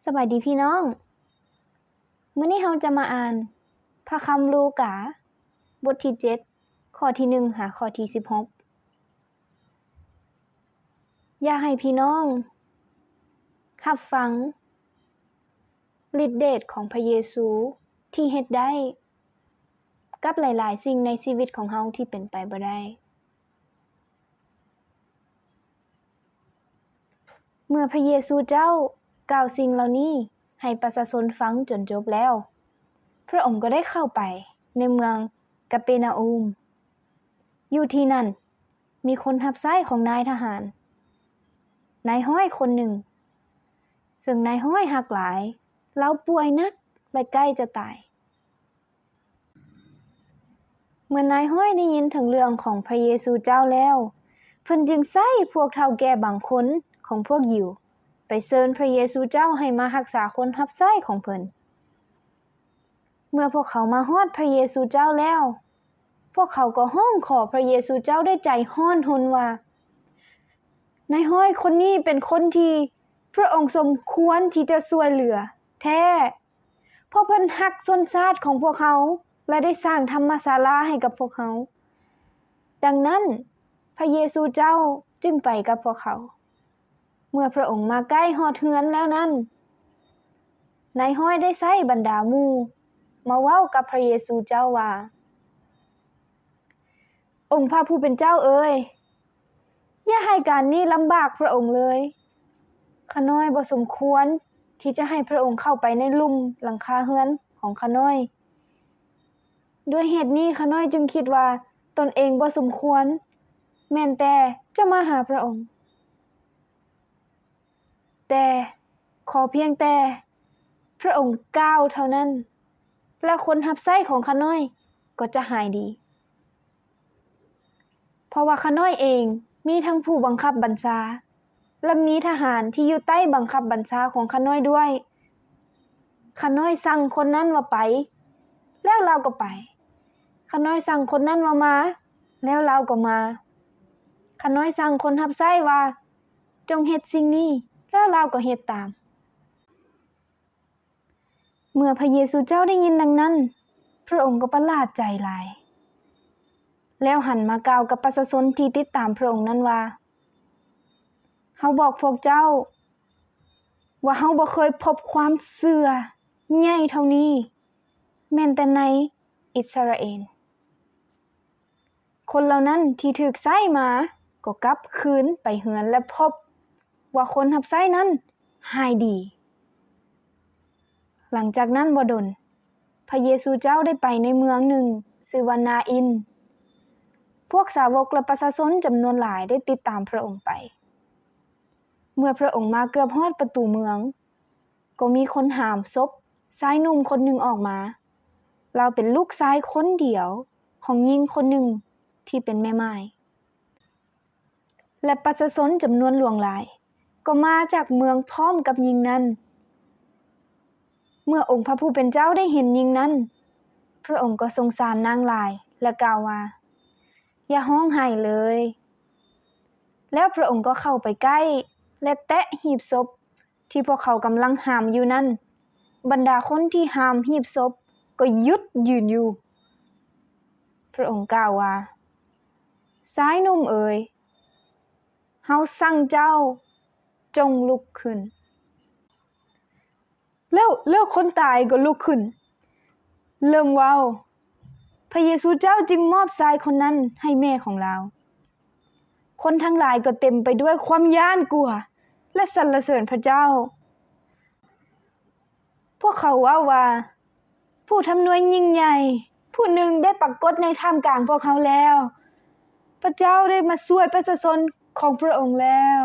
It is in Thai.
สวัสดีพี่น้องมื้อนี้เราจะมาอ่านพระคำลูกาบทที่7ข้อที่1หาข้อที่16อยากให้พี่น้องรับฟังฤทธิ์เดชของพระเยซูที่เฮ็ดได้กับหลายๆสิ่งในชีวิตของเราที่เป็นไปบ่ได้เมื่อพระเยซูเจ้ากล่าวสิ่งเหล่านี้ให้ประชาชนฟังจนจบแล้วพระองค์ก็ได้เข้าไปในเมืองกาเปนาอูมอยู่ที่นั่นมีคนรับใช้ของนายทหารนายห้อยคนหนึ่งซึ่งนายห้อยหักหลายแล้วป่วยนักและใกล้จะตายเมื่อนายห้อยได้ยินถึงเรื่องของพระเยซูเจ้าแล้วเพิ่นจึงใช้พวกเฒ่าแก่บางคนของพวกยิวไปเชิญพระเยซูเจ้าให้มารักษาคนรับใช้ของเพิ่นเมื่อพวกเขามาฮอดพระเยซูเจ้าแล้วพวกเขาก็ห้องขอพระเยซูเจ้าด้วยใจร้อนรนว่านายห้อยคนนี้เป็นคนที่พระองค์สมควรที่จะช่วยเหลือแท้เพราะเพิ่นรักชนชาติของพวกเขาและได้สร้างธรรมศาลาให้กับพวกเขาดังนั้นพระเยซูเจ้าจึงไปกับพวกเขาเมื่อพระองค์มาใกล้ฮอดเฮือนแล้วนั้นนายห้อยได้ใช้บรรดาหมู่มาเว้ากับพระเยซูเจ้าว่าองค์พระผู้เป็นเจ้าเอ๋ยอย่าให้การนี้ลำบากพระองค์เลยข้าน้อยบ่สมควรที่จะให้พระองค์เข้าไปในลุ่มหลังคาเฮือนของข้าน้อยด้วยเหตุนี้ข้าน้อยจึงคิดว่าตนเองบ่สมควรแม้นแต่จะมาหาพระองค์แต่ขอเพียงแต่พระองค์กล่าวเท่านั้นและคนรับใช้ของข้าน้อยก็จะหายดีเพราะว่าข้าน้อยเองมีทั้งผู้บังคับบัญชาและมีทหารที่อยู่ใต้บังคับบัญชาของข้าน้อยด้วยข้าน้อยสั่งคนนั้นว่าไปแล้วเราก็ไปข้าน้อยสั่งคนนั้นว่ามาแล้วเราก็มาข้าน้อยสั่งคนรับใช้ว่าจงเฮ็ดสิ่งนี้แล้วเราก็เฮ็ดตามเมื่อพระเยซูเจ้าได้ยินดังนั้นพระองค์ก็ประหลาดใจหลายแล้วหันมากล่าวกับประชาชนที่ติดตามพระองค์นั้นว่าเฮาบอกพวกเจ้าว่าเฮาบ่เคยพบความเชื่อใหญ่เท่านี้แม้แต่ในอิสราเอลคนเหล่านั้นที่ถูกใช้มาก็กลับคืนไปเฮือนและพบว่าคนรับใช้นั้นหายดีหลังจากนั้นบ่ดนพระเยซูเจ้าได้ไปในเมืองหนึ่งชื่อว่านาอินพวกสาวกและประชาชนจำนวนหลายได้ติดตามพระองค์ไปเมื่อพระองค์มาเกือบฮอดประตูเมืองก็มีคนหามศพชายหนุ่มคนหนึ่งออกมาเราเป็นลูกชายคนเดียวของหญิงคนหนึ่งที่เป็นแม่ม่ายและประชาชนจำนวนหลวงหลายก็มาจากเมืองพร้อมกับหญิงนั้นเมื่อองค์พระผู้เป็นเจ้าได้เห็นหญิงนั้นพระองค์ก็สงสารนางหลายและกล่าวว่าอย่าร้องไห้เลยแล้วพระองค์ก็เข้าไปใกล้และแตะหีบศพที่พวกเขากำลังหามอยู่นั้นบรรดาคนที่หามหีบศพก็หยุดยืนอยู่พระองค์กล่าวว่าชายหนุ่มเอ๋ยเฮาสั่งเจ้าจงลุกขึ้นแล้วคนตายก็ลุกขึ้นเริ่มเว้าพระเยซูเจ้าจึงมอบชายคนนั้นให้แม่ของเราคนทั้งหลายก็เต็มไปด้วยความย้านกลัวและสรรเสริญพระเจ้าพวกเขาว่าผู้ทำนวยยิ่งใหญ่ผู้หนึ่งได้ปรากฏในท่ามกลางพวกเขาแล้วพระเจ้าได้มาช่วยประชาชนของพระองค์แล้ว